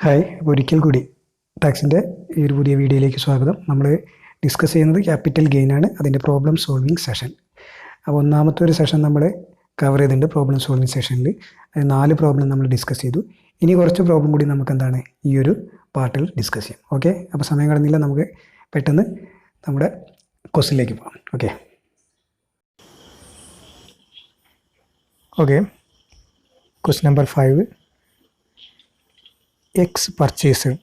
Hi, ഒരിക്കൽ കൂടി ടാക്സിൻ്റെ ഈ ഒരു പുതിയ വീഡിയോയിലേക്ക് സ്വാഗതം. നമ്മൾ ഡിസ്കസ് ചെയ്യുന്നത് ക്യാപിറ്റൽ ഗെയിൻ ആണ്, അതിൻ്റെ പ്രോബ്ലം സോൾവിങ് സെഷൻ. അപ്പോൾ ഒന്നാമത്തെ ഒരു സെഷൻ നമ്മൾ കവർ ചെയ്തിട്ടുണ്ട്. പ്രോബ്ലം സോൾവിങ് സെഷനിൽ 4 പ്രോബ്ലം നമ്മൾ ഡിസ്കസ് ചെയ്തു. ഇനി കുറച്ച് പ്രോബ്ലം കൂടി നമുക്ക് എന്താണ് ഈ ഒരു പാർട്ടിൽ ഡിസ്കസ് ചെയ്യാം. ഓക്കെ, അപ്പോൾ സമയം കളഞ്ഞില്ല, നമുക്ക് പെട്ടെന്ന് നമ്മുടെ ക്വസ്റ്റിനിലേക്ക് പോകാം. Okay, question number 5. X purchased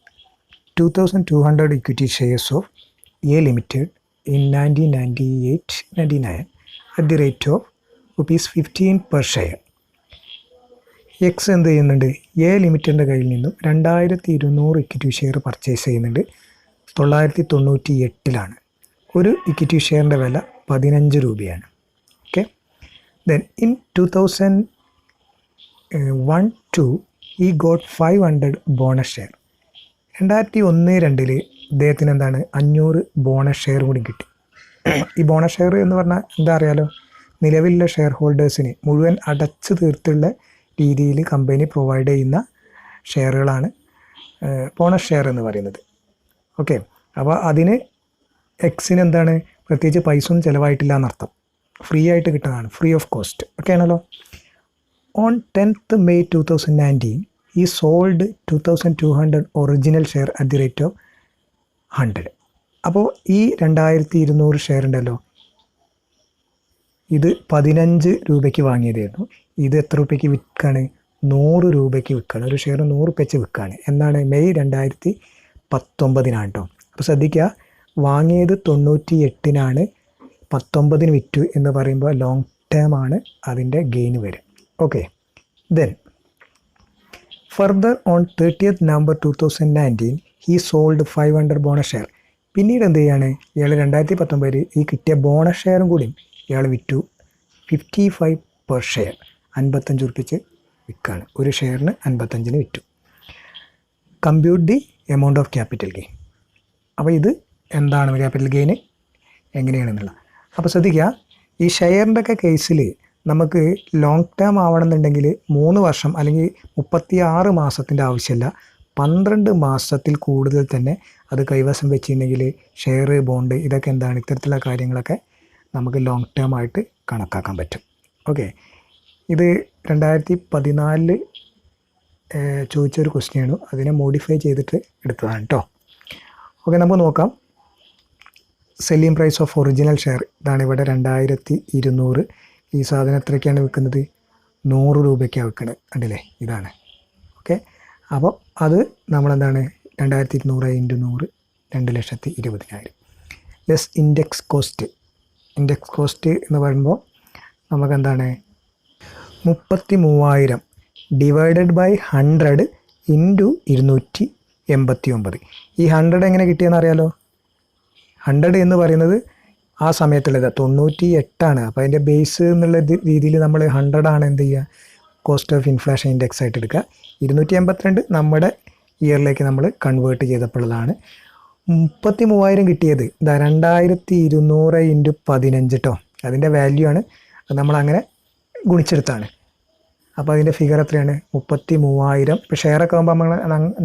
2,200 equity shares of A Limited in 1998-99 at the rate of ₹15 per share. X എന്ത് ചെയ്യുന്നുണ്ട്? എ ലിമിറ്റഡിൻ്റെ കയ്യിൽ നിന്നും 2200 ഇക്വിറ്റി ഷെയർ പർച്ചേസ് ചെയ്യുന്നുണ്ട്. 1998 ഒരു ഇക്വിറ്റി ഷെയറിൻ്റെ വില 15 രൂപയാണ്. ഓക്കെ, ദെൻ ഇൻ 2001-2 ഈ ഗോട്ട് 500 ബോണസ് ഷെയർ. 2001-2 ഇദ്ദേഹത്തിന് എന്താണ് 500 ബോണസ് ഷെയർ കൂടി കിട്ടി. ഈ ബോണസ് ഷെയർ എന്ന് പറഞ്ഞാൽ എന്താ അറിയാലോ, നിലവിലുള്ള ഷെയർ ഹോൾഡേഴ്സിന് മുഴുവൻ അടച്ചു തീർത്തുള്ള രീതിയിൽ കമ്പനി പ്രൊവൈഡ് ചെയ്യുന്ന ഷെയറുകളാണ് ബോണസ് ഷെയർ എന്ന് പറയുന്നത്. ഓക്കെ, അപ്പോൾ അതിന് എക്സിന് എന്താണ് പ്രത്യേകിച്ച് പൈസ ഒന്നും ചിലവായിട്ടില്ല എന്നർത്ഥം, ഫ്രീ ആയിട്ട് കിട്ടുന്നതാണ്, ഫ്രീ ഓഫ് കോസ്റ്റ്. ഓക്കെ ആണല്ലോ. On 10th May 2019, he sold 2,200 original share at the rate of 100. അപ്പോൾ ഈ 2200 ഷെയർ ഉണ്ടല്ലോ, ഇത് 15 രൂപയ്ക്ക് വാങ്ങിയതായിരുന്നു. ഇത് എത്ര രൂപയ്ക്ക് വിൽക്കുകയാണ്? 100 രൂപയ്ക്ക് വിൽക്കുകയാണ്. ഒരു ഷെയർ 100 രൂപ വെച്ച് വിൽക്കുകയാണ്. എന്നാണ് മെയ് 2019 കേട്ടോ. അപ്പോൾ ശ്രദ്ധിക്കുക, വാങ്ങിയത് 98 19 വിറ്റു എന്ന് പറയുമ്പോൾ ലോങ് ടേം ആണ് അതിൻ്റെ ഗെയിൻ വരിക. Okay, then further on 30th November 2019 he sold 500 bonus share. പിന്നീട് എന്ത് ചെയ്യാണ് ഇയാൾ? 2019 ഈ കിട്ടിയ ബോണസ് ഷെയറും കൂടി ഇയാൾ വിറ്റു 55 പെർ ഷെയർ, 55 രൂപയ്ക്ക് വിൽക്കുകയാണ്. ഒരു ഷെയറിന് 55 വിറ്റു. Compute the amount of capital gain. അപ്പോൾ ഇത് എന്താണ് ക്യാപിറ്റൽ ഗെയിൻ എങ്ങനെയാണെന്നുള്ള. അപ്പോൾ ശ്രദ്ധിക്കുക, ഈ ഷെയറിൻ്റെ ഒക്കെ കേസിൽ നമുക്ക് ലോങ് ടേം ആവണമെന്നുണ്ടെങ്കിൽ 3 വർഷം അല്ലെങ്കിൽ 36 മാസത്തിൻ്റെ ആവശ്യമില്ല, 12 മാസത്തിൽ കൂടുതൽ തന്നെ അത് കൈവശം വെച്ചിട്ടുണ്ടെങ്കിൽ ഷെയർ, ബോണ്ട്, ഇതൊക്കെ എന്താണ് ഇത്തരത്തിലുള്ള കാര്യങ്ങളൊക്കെ നമുക്ക് ലോങ് ടേം ആയിട്ട് കണക്കാക്കാൻ പറ്റും. ഓക്കെ, ഇത് 2014 ചോദിച്ചൊരു ക്വസ്റ്റ്യനാണ്, അതിനെ മോഡിഫൈ ചെയ്തിട്ട് എടുത്തതാണ് കേട്ടോ. ഓക്കെ, നമുക്ക് നോക്കാം. Selling price of original share ഇതാണ്. ഇവിടെ 2200. ഈ സാധനം എത്രയ്ക്കാണ് വിൽക്കുന്നത്? 100 രൂപയ്ക്കാണ് വിൽക്കുന്നത്. കണ്ടില്ലേ, ഇതാണ്. ഓക്കെ, അപ്പോൾ അത് നമ്മളെന്താണ് 2200 × 100 2,20,000 less index cost. Index cost എന്ന് പറയുമ്പോൾ നമുക്കെന്താണ് 33,000 ഡിവൈഡഡ് ബൈ 100 × 289. ഈ 100 എങ്ങനെ കിട്ടിയെന്ന് അറിയാലോ. 100 എന്ന് പറയുന്നത് ആ സമയത്തുള്ളത് 98. അപ്പോൾ അതിൻ്റെ ബേസ് എന്നുള്ള രീതിയിൽ നമ്മൾ 100 എന്ത് ചെയ്യുക, കോസ്റ്റ് ഓഫ് ഇൻഫ്ലേഷൻ ഇൻഡെക്സ് ആയിട്ട് എടുക്കുക. 282 നമ്മുടെ ഇയറിലേക്ക് നമ്മൾ കൺവേർട്ട് ചെയ്തപ്പോഴതാണ് 33,000 കിട്ടിയത്. 2200 × 15 കേട്ടോ, അതിൻ്റെ വാല്യൂ ആണ്. അത് നമ്മളങ്ങനെ ഗുണിച്ചെടുത്താണ്. അപ്പോൾ അതിൻ്റെ ഫിഗർ എത്രയാണ്? 33,000. ഇപ്പോൾ ഷെയറൊക്കെ ആകുമ്പോൾ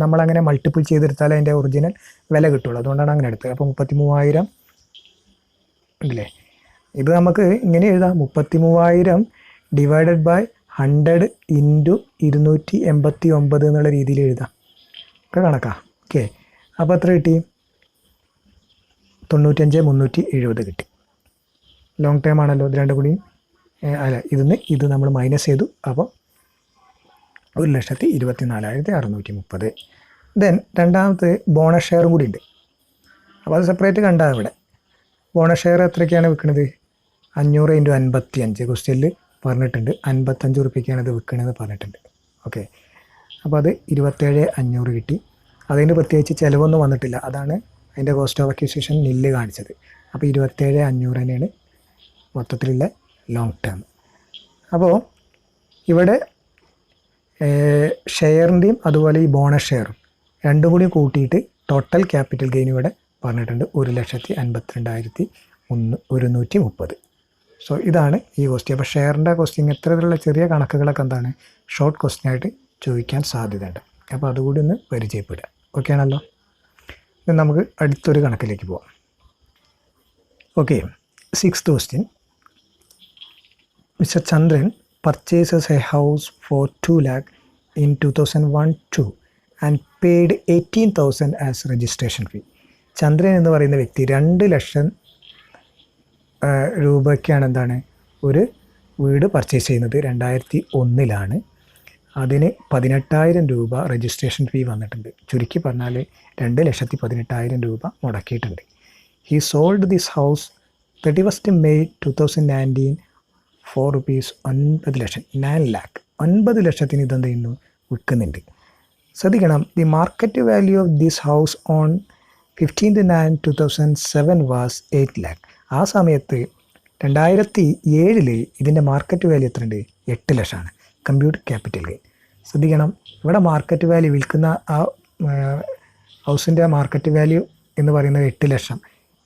നമ്മളങ്ങനെ മൾട്ടിപ്പിൾ ചെയ്തെടുത്താലേ അതിൻ്റെ ഒറിജിനൽ വില കിട്ടുള്ളൂ. അതുകൊണ്ടാണ് അങ്ങനെ എടുത്തത്. അപ്പോൾ 33,000 ഉണ്ടല്ലേ. ഇത് നമുക്ക് ഇങ്ങനെ എഴുതാം, 33,000 ഡിവൈഡഡ് ബൈ 100 × 289 എന്നുള്ള രീതിയിൽ എഴുതാം. ഒക്കെ കണക്കാ. ഓക്കെ, അപ്പോൾ എത്ര കിട്ടി? 95,370 കിട്ടി. ലോങ് ടൈം ആണല്ലോ, ഇത് രണ്ടും കൂടി അല്ല, ഇത് നമ്മൾ മൈനസ് ചെയ്തു. അപ്പോൾ 1,24,630. ദെൻ രണ്ടാമത്തെ ബോണസ് ഷെയറും കൂടി ഉണ്ട്. അപ്പോൾ അത് സെപ്പറേറ്റ് കണ്ടാൽ ഇവിടെ ബോണസ് ഷെയർ എത്രയ്ക്കാണ് വിൽക്കുന്നത്? 500 × 55 ക്വസ്റ്റ്യനിൽ പറഞ്ഞിട്ടുണ്ട്. 55 രൂപയ്ക്കാണ് ഇത് വിൽക്കണമെന്ന് പറഞ്ഞിട്ടുണ്ട്. ഓക്കെ, അപ്പോൾ അത് 27,500 കിട്ടി. അതിന് പ്രത്യേകിച്ച് ചിലവൊന്നും വന്നിട്ടില്ല. അതാണ് അതിൻ്റെ കോസ്റ്റ് ഓഫ് അക്വിസിഷൻ നില്ല് കാണിച്ചത്. അപ്പോൾ 27,500 തന്നെയാണ് മൊത്തത്തിലുള്ള ലോങ് ടേം. അപ്പോൾ ഇവിടെ ഷെയറിൻ്റെയും അതുപോലെ ഈ ബോണസ് ഷെയറും രണ്ടും കൂടി കൂട്ടിയിട്ട് ടോട്ടൽ ക്യാപിറ്റൽ ഗെയിൻ ഇവിടെ പറഞ്ഞിട്ടുണ്ട് 1,52,130. സോ ഇതാണ് ഈ ക്വസ്റ്റ്യൻ. അപ്പോൾ ഷെയറിൻ്റെ ക്വസ്റ്റ്യൻ ഇത്തരത്തിലുള്ള ചെറിയ കണക്കുകളൊക്കെ എന്താണ് ഷോർട്ട് ക്വസ്റ്റ്യനായിട്ട് ചോദിക്കാൻ സാധ്യതയുണ്ട്. അപ്പോൾ അതുകൂടി ഒന്ന് പരിചയപ്പെടുക. ഓക്കെ ആണല്ലോ. ഇനി നമുക്ക് അടുത്തൊരു കണക്കിലേക്ക് പോവാം. Okay, 6th question. Mr. Chandran purchases a house for 2 lakh in 2001-2 and paid 18,000 as registration fee. ചന്ദ്രൻ എന്ന് പറയുന്ന വ്യക്തി 2 ലക്ഷം രൂപയ്ക്കാണ് എന്താണ് ഒരു വീട് പർച്ചേസ് ചെയ്യുന്നത്. 2001 അതിന് 18,000 രൂപ രജിസ്ട്രേഷൻ ഫീ വന്നിട്ടുണ്ട്. ചുരുക്കി പറഞ്ഞാൽ 2,18,000 രൂപ മുടക്കിയിട്ടുണ്ട്. He sold this house 31st May 2019 4 rupees 9 lakh 9 lakh 9 ലക്ഷത്തിന് ഇതെന്ത് ചെയ്യുന്നു, വിൽക്കുന്നുണ്ട്. ശ്രദ്ധിക്കണം, the market value of this house on 15th May 2007 was 8 lakh. ആ സമയത്ത് 2007 ഇതിൻ്റെ മാർക്കറ്റ് വാല്യൂ എത്രയുണ്ട്, 8 ലക്ഷമാണ്. Compute capital gain. ശ്രദ്ധിക്കണം, ഇവിടെ മാർക്കറ്റ് വാല്യൂ വിൽക്കുന്ന ആ ഹൗസിൻ്റെ മാർക്കറ്റ് വാല്യൂ എന്ന് പറയുന്നത് 8 ലക്ഷം,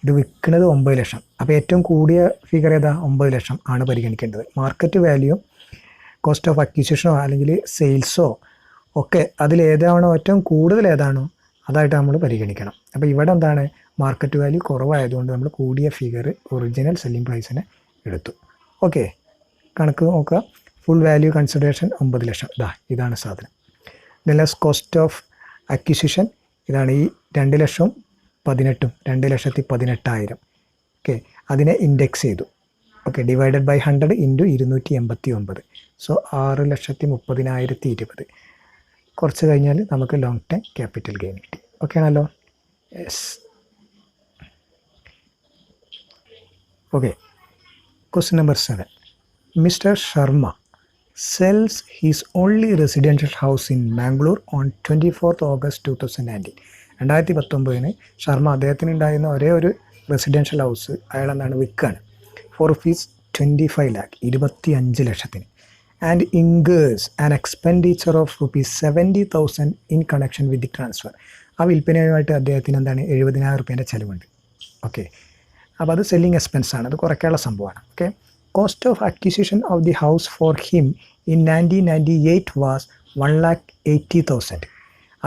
ഇത് വിൽക്കുന്നത് 9 ലക്ഷം. അപ്പോൾ ഏറ്റവും കൂടിയ ഫിഗർ ഏതാ, 9 ലക്ഷം ആണ് പരിഗണിക്കേണ്ടത്. മാർക്കറ്റ് വാല്യൂ കോസ്റ്റ് ഓഫ് അക്വിസിഷനോ അല്ലെങ്കിൽ സെയിൽസോ ഒക്കെ അതിലേതാണോ ഏറ്റവും കൂടുതൽ ഏതാണോ അതായിട്ട് നമ്മൾ പരിഗണിക്കണം. അപ്പോൾ ഇവിടെ എന്താണ്, മാർക്കറ്റ് വാല്യൂ കുറവായതുകൊണ്ട് നമ്മൾ കൂടിയ ഫിഗർ ഒറിജിനൽ സെല്ലിംഗ് പ്രൈസിനെ എടുത്തു. ഓക്കെ, കണക്ക് നോക്കുക. ഫുൾ വാല്യൂ കൺസിഡറേഷൻ 9 ലക്ഷം. ഇതാണ് സാധനം. ലെസ് കോസ്റ്റ് ഓഫ് അക്വിസിഷൻ ഇതാണ് ഈ 2 ലക്ഷം 18 2,18,000. ഓക്കെ, അതിനെ ഇൻഡെക്സ് ചെയ്തു. Okay, divided by 100 into 289. So 6,30,20. കുറച്ച് കഴിഞ്ഞാൽ നമുക്ക് ലോങ് ടൈം ക്യാപിറ്റൽ ഗെയിൻ കിട്ടി. ഓക്കെ ആണല്ലോ. Yes. Okay, question number 7. Mister Sharma sells his only residential house in Mangalore on 24th August 2019. 2019 Sharma അദ്ദേഹത്തിന് ഉണ്ടായിരുന്ന ഒരേ ഒരു റെസിഡൻഷ്യൽ ഹൗസ് അയാൾ എന്താണ് വിൽക്കുകയാണ്. ഫോർ rupees 25 lakh 25 ലക്ഷത്തിന്. And incurs an expenditure of rupees 70,000 in connection with the transfer. ആ വിൽപ്പനയുമായിട്ട് അദ്ദേഹത്തിന് എന്താണ് 70,000 രൂപേൻ്റെ ചിലവുണ്ട്. ഓക്കെ, അപ്പോൾ അത് സെല്ലിംഗ് എക്സ്പെൻസാണ്, അത് കുറയ്ക്കാനുള്ള സംഭവമാണ്. Okay, cost of acquisition of the house for him in 1998 was 1,80,000.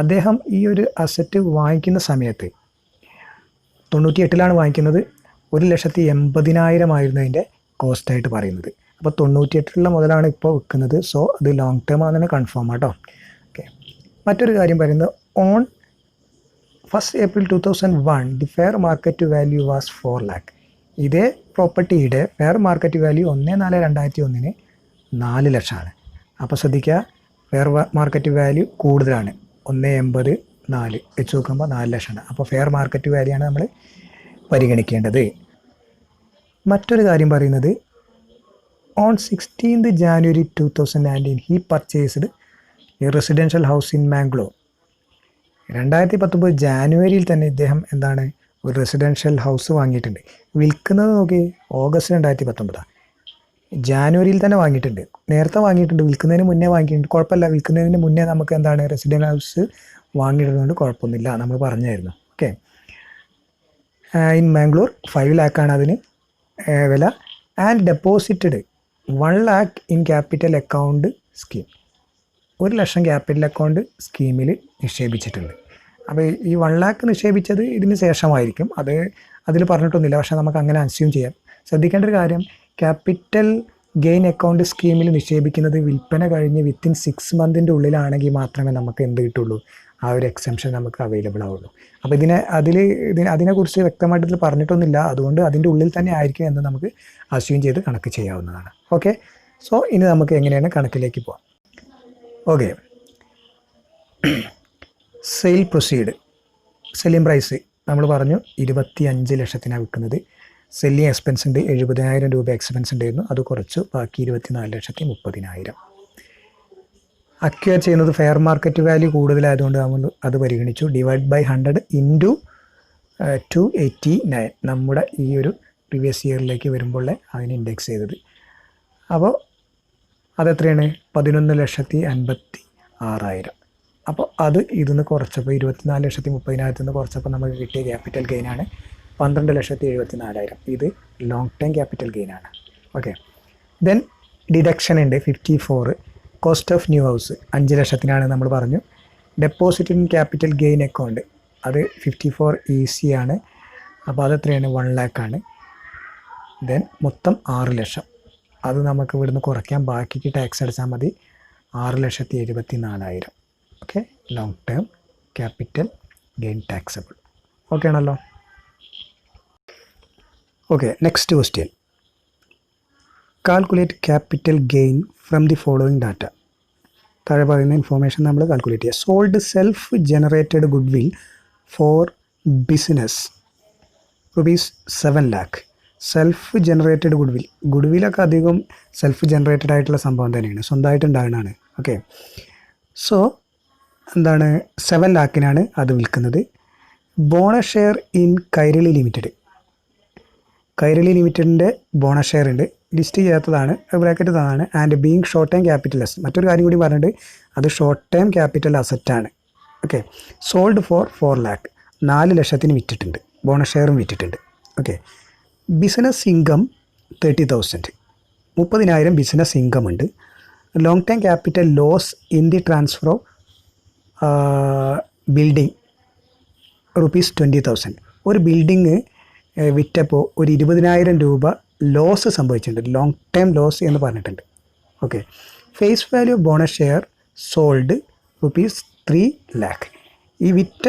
അദ്ദേഹം ഈ ഒരു അസറ്റ് വാങ്ങിക്കുന്ന സമയത്ത് 98 വാങ്ങിക്കുന്നത് 1,80,000 ആയിരുന്നു അതിൻ്റെ കോസ്റ്റായിട്ട് പറയുന്നത്. അപ്പോൾ 98 മുതലാണ് ഇപ്പോൾ വിൽക്കുന്നത്. സോ അത് ലോങ് ടേം ആണെന്ന് കൺഫേം ആട്ടോ. ഓക്കെ, മറ്റൊരു കാര്യം പറയുന്നത് on 1st April 2001 the fair market value was 4 lakh. ഇതേ പ്രോപ്പർട്ടിയുടെ ഫെയർ മാർക്കറ്റ് വാല്യൂ 1/4/2001 4 ലക്ഷമാണ്. അപ്പോൾ ശ്രദ്ധിക്കുക, ഫെയർ മാർക്കറ്റ് വാല്യൂ കൂടുതലാണ്. 1.84 വെച്ച് നോക്കുമ്പോൾ 4 ലക്ഷമാണ്. അപ്പോൾ ഫെയർ മാർക്കറ്റ് വാല്യൂ ആണ് നമ്മൾ പരിഗണിക്കേണ്ടത്. മറ്റൊരു കാര്യം പറയുന്നത് on 16th January 2019 he purchased A residential house in Mangalore. 2019 ജാനുവരിയിൽ തന്നെ ഇദ്ദേഹം എന്താണ് ഒരു റെസിഡൻഷ്യൽ ഹൗസ് വാങ്ങിയിട്ടുണ്ട്. വിൽക്കുന്നത് നോക്കി ഓഗസ്റ്റ് 2019. ജാനുവരിയിൽ തന്നെ വാങ്ങിയിട്ടുണ്ട്, നേരത്തെ വാങ്ങിയിട്ടുണ്ട്, വിൽക്കുന്നതിന് മുന്നേ വാങ്ങിയിട്ടുണ്ട്. കുഴപ്പമില്ല, വിൽക്കുന്നതിന് മുന്നേ നമുക്ക് എന്താണ് റെസിഡൻഷ്യൽ ഹൗസ് വാങ്ങിയിടുന്നതുകൊണ്ട് കുഴപ്പമൊന്നുമില്ല, നമ്മൾ പറഞ്ഞായിരുന്നു. ഓക്കെ, ഇൻ മാംഗ്ലൂർ 5 lakh അതിന് വില. And deposited 1 lakh in capital account scheme. 1 lakh capital account സ്കീമിൽ നിക്ഷേപിച്ചിട്ടുണ്ട്. അപ്പോൾ ഈ 1 lakh നിക്ഷേപിച്ചത് ഇതിന് ശേഷമായിരിക്കും, അത് അതിൽ പറഞ്ഞിട്ടൊന്നുമില്ല, പക്ഷേ നമുക്ക് അങ്ങനെ അസ്യൂം ചെയ്യാം. ശ്രദ്ധിക്കേണ്ട ഒരു കാര്യം, ക്യാപിറ്റൽ ഗെയിൻ അക്കൗണ്ട് സ്കീമിൽ നിക്ഷേപിക്കുന്നത് വിൽപ്പന കഴിഞ്ഞ് വിത്തിൻ 6 months ഉള്ളിലാണെങ്കിൽ മാത്രമേ നമുക്ക് എന്ത് കിട്ടുള്ളൂ, ആ ഒരു എക്സംഷൻ നമുക്ക് അവൈലബിൾ ആവുള്ളൂ. അപ്പോൾ അതിനെക്കുറിച്ച് വ്യക്തമായിട്ട് ഇതിൽ പറഞ്ഞിട്ടൊന്നുമില്ല, അതുകൊണ്ട് അതിൻ്റെ ഉള്ളിൽ തന്നെ ആയിരിക്കും എന്ന് നമുക്ക് അസ്യൂം ചെയ്ത് കണക്ക് ചെയ്യാവുന്നതാണ്. ഓക്കെ, സോ ഇനി നമുക്ക് എങ്ങനെയാണ് കണക്കിലേക്ക് പോകാം. Okay, sale proceed. Selling price നമ്മൾ പറഞ്ഞു 25 ലക്ഷത്തിനാണ് വിൽക്കുന്നത്. സെല്ലിംഗ് എക്സ്പെൻസ് ഉണ്ട് 70,000 രൂപ എക്സ്പെൻസ് ഉണ്ടായിരുന്നു, അത് കുറച്ചു, ബാക്കി 24,30,000. അക്വയർ ചെയ്യുന്നത് ഫെയർ മാർക്കറ്റ് വാല്യൂ കൂടുതലായതുകൊണ്ട് നമ്മൾ അത് പരിഗണിച്ചു. ഡിവൈഡ് ബൈ 100 ഇൻറ്റു 289 നമ്മുടെ ഈ ഒരു പ്രീവിയസ് ഇയറിലേക്ക് വരുമ്പോൾ അതിന് ഇൻഡെക്സ് ചെയ്തത്. അപ്പോൾ അതെത്രയാണ് 11,56,000. അപ്പോൾ അത് ഇതിന്ന് കുറച്ചപ്പോൾ 24,30,000 നിന്ന് കുറച്ചപ്പോൾ നമുക്ക് കിട്ടിയ ക്യാപിറ്റൽ ഗെയിനാണ് 12,74,000. ഇത് ലോങ് ടൈം ക്യാപിറ്റൽ ഗെയിനാണ്. ഓക്കെ, ദെൻ ഡിഡക്ഷൻ ഉണ്ട് 54. കോസ്റ്റ് ഓഫ് ന്യൂ ഹൗസ് 5 ലക്ഷത്തിനാണ് നമ്മൾ പറഞ്ഞു. Deposit in capital gain account അത് 54 ഈസി ആണ്. അപ്പോൾ അതെത്രയാണ്? 1 lakh ആണ്. ദെൻ മൊത്തം 6 ലക്ഷം. അത് നമുക്ക് ഇവിടുന്ന് കുറയ്ക്കാൻ, ബാക്കിക്ക് ടാക്സ് അടച്ചാൽ മതി. 6,74,000. Okay, long term capital gain taxable. Okay ആണല്ലോ? Okay, next question. Calculate capital gain from the following data. താഴെ പറയുന്ന ഇൻഫോർമേഷൻ നമ്മൾ കാൽക്കുലേറ്റ് ചെയ്യുക. Sold self generated goodwill for business ₹7 lakh. Self generated ഗുഡ് വില്ലൊക്കെ അധികം സെൽഫ് ജനറേറ്റഡ് ആയിട്ടുള്ള സംഭവം തന്നെയാണ്, സ്വന്തമായിട്ട് ഉണ്ടാകുന്നതാണ്. ഓക്കെ, സോ എന്താണ്, 7 lakhനാണ് അത് വിൽക്കുന്നത്. Bonus share in Kairali limited. Kairali ലിമിറ്റഡിൻ്റെ ബോണസ് ഷെയർ ഉണ്ട്, ലിസ്റ്റ് ചെയ്യാത്തതാണ്, ബ്രാക്കറ്റ് തന്നതാണ്. And being short time capital asset. മറ്റൊരു കാര്യം കൂടി പറഞ്ഞിട്ട്, അത് ഷോർട്ട് ടൈം ക്യാപിറ്റൽ അസറ്റാണ്. Okay, sold for 4 lakh. 4 ലക്ഷത്തിന് വിറ്റിട്ടുണ്ട്, ബോണസ് ഷെയറും വിറ്റിട്ടുണ്ട്. Okay, business income 30,000. 30,000 business income ഉണ്ട്. Long time capital loss in the transfer of building ₹20,000. ഒരു ബിൽഡിങ് വിറ്റപ്പോൾ ഒരു 20,000 രൂപ ലോസ് സംഭവിച്ചിട്ടുണ്ട്, ലോങ് ടൈം ലോസ് എന്ന് പറഞ്ഞിട്ടുണ്ട്. Okay, face value bonus share sold ₹3 lakh. ഈ വിറ്റ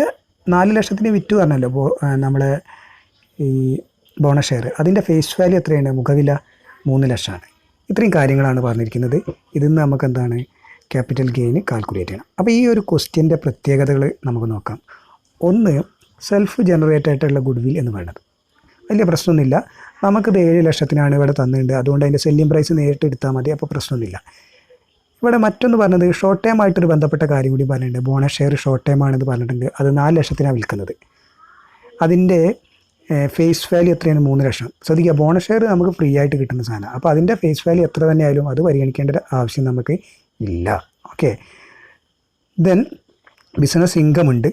4 ലക്ഷത്തിന് വിറ്റു പറഞ്ഞല്ലോ നമ്മളെ ഈ ബോണസ് ഷെയർ, അതിൻ്റെ ഫേസ് വാല്യൂ എത്രയാണ്? മുഖവില 3 ലക്ഷമാണ്. ഇത്രയും കാര്യങ്ങളാണ് പറഞ്ഞിരിക്കുന്നത്. ഇതിൽ നിന്ന് നമുക്ക് എന്താണ് ക്യാപിറ്റൽ ഗെയിൻ കാൽക്കുലേറ്റ് ചെയ്യണം. അപ്പോൾ ഈ ഒരു ക്വസ്റ്റ്യൻ്റെ പ്രത്യേകതകൾ നമുക്ക് നോക്കാം. ഒന്ന്, സെൽഫ് ജനറേറ്റ് ആയിട്ടുള്ള ഗുഡ് വിൽ എന്ന് പറയുന്നത് വലിയ പ്രശ്നമൊന്നുമില്ല. നമുക്കിത് 7 ലക്ഷത്തിനാണ് ഇവിടെ തന്നിട്ടുണ്ട്, അതുകൊണ്ട് അതിൻ്റെ സെല്ലിംഗ് പ്രൈസ് നേരിട്ട് എടുത്താൽ മതി, അപ്പോൾ പ്രശ്നമൊന്നുമില്ല. ഇവിടെ മറ്റൊന്ന് പറഞ്ഞത് ഷോർട്ട് ടൈം ആയിട്ടൊരു ബന്ധപ്പെട്ട കാര്യം കൂടി പറഞ്ഞിട്ടുണ്ട്. ബോണസ് ഷെയർ ഷോർട്ട് ടൈം ആണെന്ന് പറഞ്ഞിട്ടുണ്ട്, അത് 4 ലക്ഷത്തിനാണ് വിൽക്കുന്നത്. അതിൻ്റെ ഫേസ് വാല്യൂ എത്രയാണ്? 3 ലക്ഷം. ശ്രദ്ധിക്കുക, ബോണസ് ഷെയർ നമുക്ക് ഫ്രീ ആയിട്ട് കിട്ടുന്ന സാധനം, അപ്പോൾ അതിൻ്റെ ഫേസ് വാല്യൂ എത്ര തന്നെ ആയാലും അത് പരിഗണിക്കേണ്ട ആവശ്യം നമുക്ക് ഇല്ല. ഓക്കെ, ദെൻ ബിസിനസ് ഇൻകം ഉണ്ട്.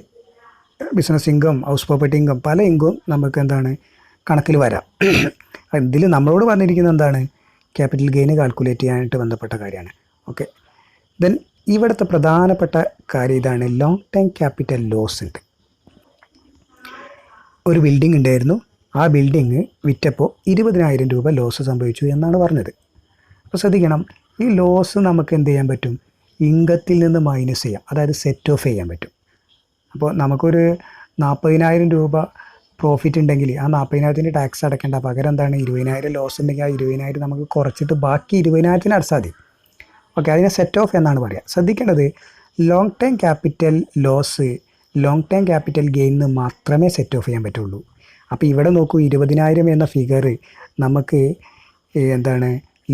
Business income, house property income, പല ഇൻകം നമുക്ക് എന്താണ് കണക്കിൽ വരാം. ഇതിൽ നമ്മളോട് പറഞ്ഞിരിക്കുന്നത് എന്താണ്? ക്യാപിറ്റൽ ഗെയിന് കാൽക്കുലേറ്റ് ചെയ്യാനായിട്ട് ബന്ധപ്പെട്ട കാര്യമാണ്. ഓക്കെ, ദെൻ ഇവിടുത്തെ പ്രധാനപ്പെട്ട കാര്യം ഇതാണ്, ലോങ് ടൈം ക്യാപിറ്റൽ ലോസ് ഉണ്ട്. ഒരു ബിൽഡിംഗ് ഉണ്ടായിരുന്നു, ആ ബിൽഡിങ് വിറ്റപ്പോൾ 20,000 രൂപ ലോസ് സംഭവിച്ചു എന്നാണ് പറഞ്ഞത്. അപ്പോൾ ശ്രദ്ധിക്കണം, ഈ ലോസ് നമുക്ക് എന്ത് ചെയ്യാൻ പറ്റും? ഇൻകത്തിൽ നിന്ന് മൈനസ് ചെയ്യാം, അതായത് സെറ്റ് ഓഫ് ചെയ്യാൻ പറ്റും. അപ്പോൾ നമുക്കൊരു 40,000 രൂപ പ്രോഫിറ്റ് ഉണ്ടെങ്കിൽ ആ 40,000 ടാക്സ് അടയ്ക്കേണ്ട, പകരം എന്താണ് 20,000 ലോസ് ഉണ്ടെങ്കിൽ ആ 20,000 നമുക്ക് കുറച്ചിട്ട് ബാക്കി 20,000 അടച്ചാൽ മതി. ഓക്കെ, അതിനെ സെറ്റ് ഓഫ് എന്നാണ് പറയുക. ശ്രദ്ധിക്കേണ്ടത്, long time capital loss long time capital ഗെയിനിന് മാത്രമേ സെറ്റ് ഓഫ് ചെയ്യാൻ പറ്റുള്ളൂ. അപ്പോൾ ഇവിടെ നോക്കൂ, 20,000 എന്ന ഫിഗർ നമുക്ക് എന്താണ്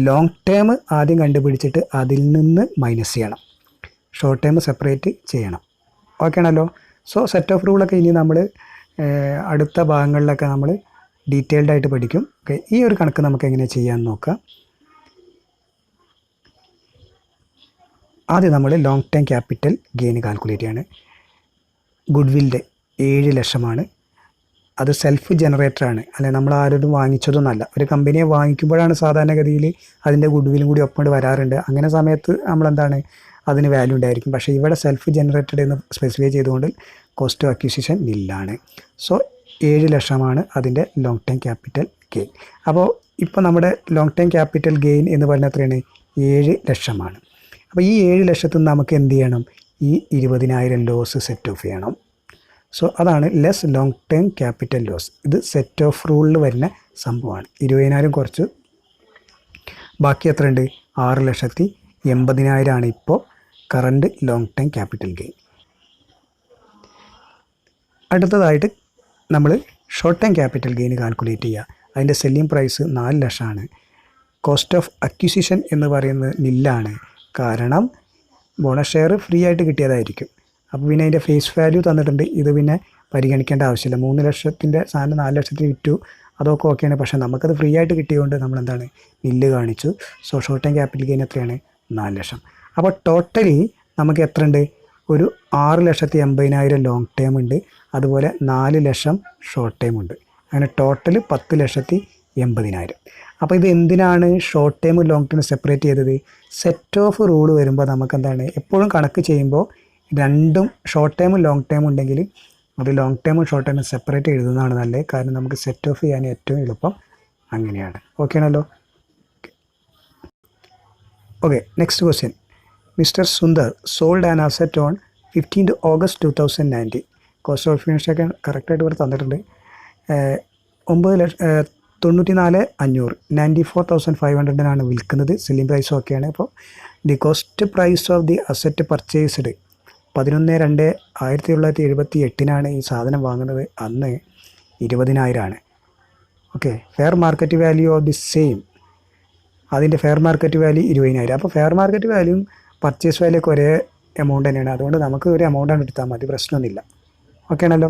ലോങ് ടേം ആദ്യം കണ്ടുപിടിച്ചിട്ട് അതിൽ നിന്ന് മൈനസ് ചെയ്യണം, ഷോർട്ട് ടൈം സെപ്പറേറ്റ് ചെയ്യണം. ഓക്കെ ആണല്ലോ? സോ സെറ്റ് ഓഫ് റൂളൊക്കെ ഇനി നമ്മൾ അടുത്ത ഭാഗങ്ങളിലൊക്കെ നമ്മൾ ഡീറ്റെയിൽഡ് ആയിട്ട് പഠിക്കും. ഓക്കെ, ഈ ഒരു കണക്ക് നമുക്ക് എങ്ങനെ ചെയ്യാമെന്ന് നോക്കാം. ആദ്യം നമ്മൾ long time capital gain calculate ചെയ്യാണ്. ഗുഡ് വില്ലിൻ്റെ 7 ലക്ഷമാണ്. അത് സെൽഫ് ജനറേറ്ററാണ്, അല്ലെ നമ്മൾ ആരോടും വാങ്ങിച്ചതൊന്നല്ല. ഒരു കമ്പനിയെ വാങ്ങിക്കുമ്പോഴാണ് സാധാരണഗതിയിൽ അതിൻ്റെ ഗുഡ് വില്ലും കൂടി ഒപ്പം വരാറുണ്ട്. അങ്ങനെ സമയത്ത് നമ്മളെന്താണ് അതിന് വാല്യൂ ഉണ്ടായിരിക്കും. പക്ഷേ ഇവിടെ സെൽഫ് ജനറേറ്റഡ് എന്ന് സ്പെസിഫൈ ചെയ്തുകൊണ്ട് കോസ്റ്റ് ഓഫ് അക്വിസിഷൻ നില്ലാണ്. സോ 7 ലക്ഷമാണ് അതിൻ്റെ ലോങ് ടൈം ക്യാപിറ്റൽ ഗെയിൻ. അപ്പോൾ ഇപ്പോൾ നമ്മുടെ ലോങ് ടൈം ക്യാപിറ്റൽ ഗെയിൻ എന്ന് പറഞ്ഞാൽ എത്രയാണ്? 7 ലക്ഷമാണ്. അപ്പോൾ ഈ 7 ലക്ഷത്തിൽ നിന്ന് നമുക്ക് എന്ത് ചെയ്യണം? ഈ 20,000 ലോസ് സെറ്റ് ഓഫ് ചെയ്യണം. സോ അതാണ് less long term capital loss. ഇത് സെറ്റ് ഓഫ് റൂളിൽ വരുന്ന സംഭവമാണ്. 20,000 കുറച്ച് ബാക്കി എത്രയുണ്ട്? 6,80,000 ആണ് ഇപ്പോൾ current long time capital gain. അടുത്തതായിട്ട് നമ്മൾ short time capital gain calculate ചെയ്യുക. അതിൻ്റെ സെല്ലിംഗ് പ്രൈസ് 4 ലക്ഷമാണ്. കോസ്റ്റ് ഓഫ് അക്വിസിഷൻ എന്ന് പറയുന്നത് നില്ലാണ്. കാരണം ബോണസ് ഷെയർ ഫ്രീ ആയിട്ട് കിട്ടിയതായിരിക്കും. അപ്പോൾ പിന്നെ അതിൻ്റെ ഫേസ് വാല്യൂ തന്നിട്ടുണ്ട്, ഇത് പിന്നെ പരിഗണിക്കേണ്ട ആവശ്യമില്ല. 3 ലക്ഷത്തിൻ്റെ സാധനം 4 ലക്ഷത്തിന് വിറ്റു, അതൊക്കെ ഓക്കെയാണ്. പക്ഷേ നമുക്കത് ഫ്രീ ആയിട്ട് കിട്ടിയതുകൊണ്ട് നമ്മളെന്താണ് നില്ല് കാണിച്ചു. So short time capital gain എത്രയാണ്? 4 ലക്ഷം. അപ്പോൾ ടോട്ടലി നമുക്ക് എത്ര ഉണ്ട്? ഒരു 6,80,000 ലോങ് ടേം ഉണ്ട്, അതുപോലെ 4 ലക്ഷം ഷോർട്ട് ടൈം ഉണ്ട്. അങ്ങനെ ടോട്ടൽ 10,80,000. അപ്പോൾ ഇത് എന്തിനാണ് ഷോർട്ട് ടൈമും ലോങ് ടൈമും സെപ്പറേറ്റ് ചെയ്തത്? സെറ്റ് ഓഫ് റൂൾ വരുമ്പോൾ നമുക്ക് എന്താണ് എപ്പോഴും കണക്ക് ചെയ്യുമ്പോൾ രണ്ടും ഷോർട്ട് ടൈമും ലോങ് ടൈമും ഉണ്ടെങ്കിൽ അത് ലോങ് ടൈമും ഷോർട്ട് ടൈമും സെപ്പറേറ്റ് എഴുതുന്നതാണ് നല്ലത്. കാരണം നമുക്ക് സെറ്റ് ഓഫ് ചെയ്യാൻ ഏറ്റവും എളുപ്പം അങ്ങനെയാണ്. ഓക്കെ ആണല്ലോ. Okay, next question. Mister Sundar sold an asset on 15 August 2019. Cost of ഫിനിഷൊക്കെ കറക്റ്റായിട്ട് ഇവിടെ തന്നിട്ടുണ്ട്. 94,500 94,500 വിൽക്കുന്നത്. സെല്ലിംഗ് പ്രൈസും ഒക്കെയാണ്. അപ്പോൾ the cost price of the asset purchased 11/2/1978 ഈ സാധനം വാങ്ങുന്നത്. അന്ന് 20,000. ഓക്കെ, fair market value of the same, അതിൻ്റെ ഫെയർ മാർക്കറ്റ് വാല്യൂ 20,000. അപ്പോൾ ഫെയർ മാർക്കറ്റ് വാല്യൂയും പർച്ചേസ് വാല്യൂ ഒക്കെ ഒരേ എമൗണ്ട് തന്നെയാണ്. അതുകൊണ്ട് നമുക്ക് ഒരു എമൗണ്ടാണ് എടുത്താൽ മതി, പ്രശ്നമൊന്നുമില്ല. ഓക്കെ ആണല്ലോ.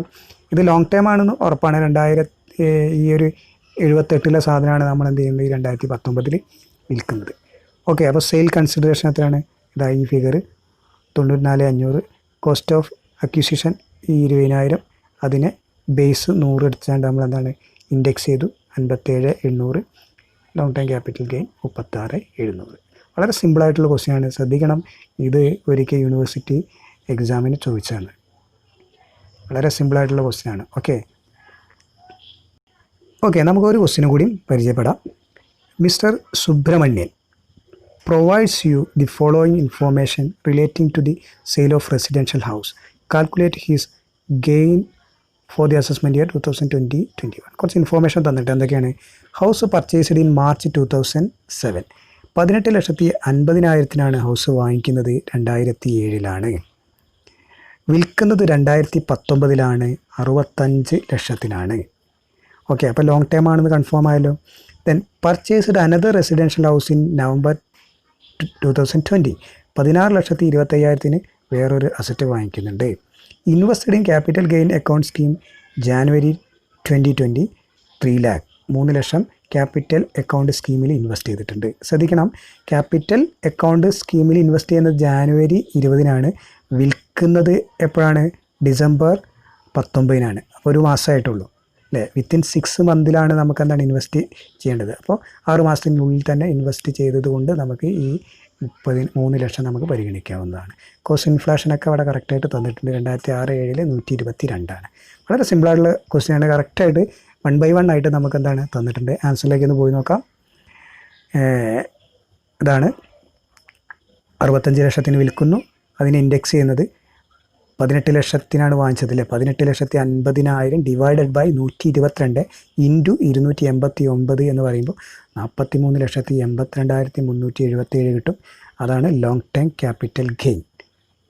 ഇത് ലോങ് ടൈം ആണെന്ന് ഉറപ്പാണ്. 2078 സാധനമാണ് നമ്മൾ എന്ത് ചെയ്യുന്നത് 2019 വിൽക്കുന്നത്. ഓക്കെ, അപ്പോൾ സെയിൽ കൺസിഡറേഷൻ എത്രയാണ്? ഇതാ ഈ ഫിഗർ 94,500. കോസ്റ്റ് ഓഫ് അക്വിസിഷൻ ഈ 20,000. അതിനെ ബേസ് 100 എടുത്തുകൊണ്ട് നമ്മൾ എന്താണ് ഇൻഡെക്സ് ചെയ്തു 57,800. Long time capital gain 36,700. വളരെ സിമ്പിളായിട്ടുള്ള ക്വസ്റ്റ്യനാണ്. ശ്രദ്ധിക്കണം, ഇത് ഒരിക്കൽ യൂണിവേഴ്സിറ്റി എക്സാമിന് ചോദിച്ചതാണ്. വളരെ സിമ്പിളായിട്ടുള്ള ക്വസ്റ്റ്യനാണ്. ഓക്കെ, നമുക്കൊരു ക്വസ്റ്റ്യനും കൂടി പരിചയപ്പെടാം. Mister Subramanian provides you the following information relating to the sale of residential house. Calculate his gain for the assessment year 2020-21. കുറച്ച് ഇൻഫോർമേഷൻ തന്നിട്ട് എന്തൊക്കെയാണ്? House purchased in March 2007. 18,50,000 house വാങ്ങിക്കുന്നത് 2007. വിൽക്കുന്നത് 2019 65,00,000. ഓക്കെ, അപ്പോൾ ലോങ് ടൈം ആണെന്ന് കൺഫേം ആയല്ലോ. Then purchased another residential house in November 2020. 16,25,000 വേറൊരു അസറ്റ് വാങ്ങിക്കുന്നുണ്ട്. Invested in capital gain account scheme January 2020 3 lakh 3 lakh capital account സ്കീമിൽ ഇൻവെസ്റ്റ് ചെയ്തിട്ടുണ്ട്. ശ്രദ്ധിക്കണം, ക്യാപിറ്റൽ അക്കൗണ്ട് സ്കീമിൽ ഇൻവെസ്റ്റ് ചെയ്യുന്നത് January 20 വിൽക്കുന്നത് എപ്പോഴാണ്? December 19. അപ്പോൾ ഒരു മാസമായിട്ടുള്ളൂ അല്ലേ. വിത്തിൻ 6 months നമുക്ക് എന്താണ് ഇൻവെസ്റ്റ് ചെയ്യേണ്ടത്. അപ്പോൾ 6 മാസത്തിനുള്ളിൽ തന്നെ ഇൻവെസ്റ്റ് ചെയ്തത് കൊണ്ട് നമുക്ക് ഈ 3 ലക്ഷം നമുക്ക് പരിഗണിക്കാവുന്നതാണ്. കോസ്റ്റ് ഇൻഫ്ലേഷനൊക്കെ അവിടെ കറക്റ്റായിട്ട് തന്നിട്ടുണ്ട്. 2006-07 122. വളരെ സിമ്പിളായിട്ടുള്ള ക്വസ്റ്റ്യനാണ്. കറക്റ്റായിട്ട് 1 by 1 ആയിട്ട് നമുക്ക് എന്താണ് തന്നിട്ടുണ്ട്. ആൻസറിലേക്ക് ഒന്ന് പോയി നോക്കാം. ഇതാണ് 65 ലക്ഷത്തിന് വിൽക്കുന്നു. അതിനെ ഇൻഡെക്സ് ചെയ്യുന്നത് 18 ലക്ഷത്തിനാണ് വാങ്ങിച്ചതില്ലേ. 18,50,000 ഡിവൈഡഡ് ബൈ 122 ഇൻറ്റു 289 എന്ന് പറയുമ്പോൾ 43,82,377 കിട്ടും. അതാണ് ലോങ് ടൈം ക്യാപിറ്റൽ ഗെയിൻ.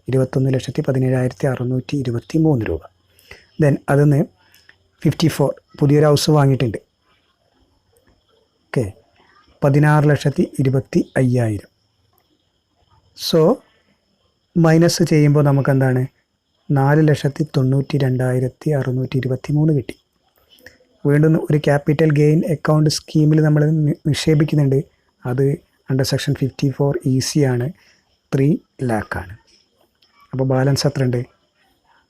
21,17,623 രൂപ. ദെൻ അതിന്ന് 54 പുതിയൊരു ഹൗസ് വാങ്ങിയിട്ടുണ്ട്. ഓക്കെ, 16,25,000. സോ മൈനസ് ചെയ്യുമ്പോൾ നമുക്ക് എന്താണ് 4,92,623 കിട്ടി. വീണ്ടും ഒരു ക്യാപിറ്റൽ ഗെയിൻ അക്കൗണ്ട് സ്കീമിൽ നമ്മൾ നിക്ഷേപിക്കുന്നുണ്ട്. അത് അണ്ടർ സെക്ഷൻ 54 ഈസിയാണ്, 3 lakh. അപ്പോൾ ബാലൻസ് എത്ര ഉണ്ട്?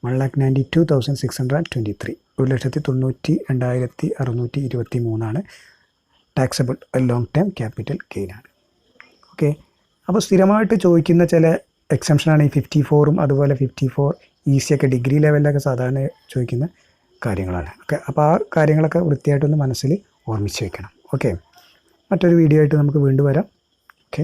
1,92,623. 1,92,623 ടാക്സബിൾ ലോങ് ടൈം ക്യാപിറ്റൽ ഗെയിനാണ്. ഓക്കെ, അപ്പോൾ സ്ഥിരമായിട്ട് ചോദിക്കുന്ന ചില എക്സംഷനാണ് ഈ 54 അതുപോലെ 54 ഈസിയൊക്കെ ഡിഗ്രി ലെവലിലൊക്കെ സാധാരണ ചോദിക്കുന്ന കാര്യങ്ങളാണ്. ഓക്കെ, അപ്പോൾ ആ കാര്യങ്ങളൊക്കെ വൃത്തിയായിട്ടൊന്ന് മനസ്സിൽ ഓർമ്മിച്ച് വയ്ക്കണം. ഓക്കെ, മറ്റൊരു വീഡിയോ ആയിട്ട് നമുക്ക് വീണ്ടും വരാം. ഓക്കെ.